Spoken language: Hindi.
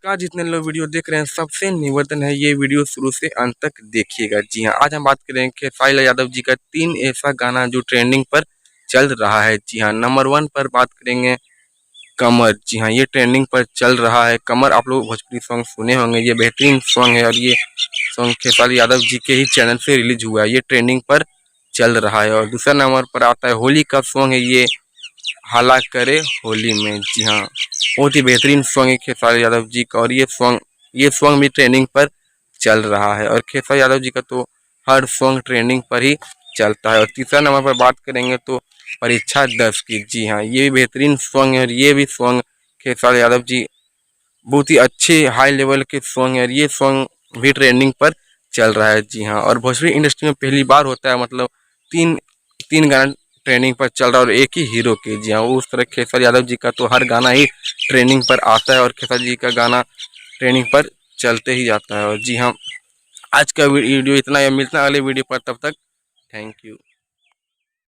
का जितने लोग वीडियो देख रहे हैं सबसे निवेदन है ये वीडियो शुरू से अंत तक देखिएगा। जी हाँ, आज हम बात करेंगे खेसारी लाल यादव जी का 3 ऐसा गाना जो ट्रेंडिंग पर चल रहा है। जी हाँ, नंबर 1 पर बात करेंगे कमर। जी हाँ, ये ट्रेंडिंग पर चल रहा है कमर। आप लोग भोजपुरी सॉन्ग सुने होंगे, ये बेहतरीन सॉन्ग है और ये सॉन्ग खेसारी यादव जी के ही चैनल से रिलीज हुआ है। ये ट्रेंडिंग पर चल रहा है। और दूसरा नंबर पर आता है होली का सॉन्ग है ये हाला करे होली में। जी हाँ, बहुत ही बेहतरीन सॉन्ग है खेसारी यादव जी का और ये सॉन्ग भी ट्रेंडिंग पर चल रहा है। और खेसारी यादव जी का तो हर सॉन्ग ट्रेंडिंग पर ही चलता है। और तीसरा नंबर पर बात करेंगे तो परीक्षा 10 की। जी हाँ, ये भी बेहतरीन सॉन्ग है और ये भी सॉन्ग खेसारी यादव जी बहुत ही अच्छे हाई लेवल के सॉन्ग है और ये सॉन्ग भी ट्रेंडिंग पर चल रहा है। जी हाँ, और भोजपुरी इंडस्ट्री में पहली बार होता है, मतलब तीन तीन गाना ट्रेंडिंग पर चल रहा है और एक ही हीरो के। जी हाँ, उस तरह खेसारी यादव जी का तो हर गाना ही ट्रेंडिंग पर आता है और खेसारी जी का गाना ट्रेंडिंग पर चलते ही जाता है। और जी हाँ, आज का वीडियो इतना है, मिलता है अगले वीडियो पर, तब तक थैंक यू।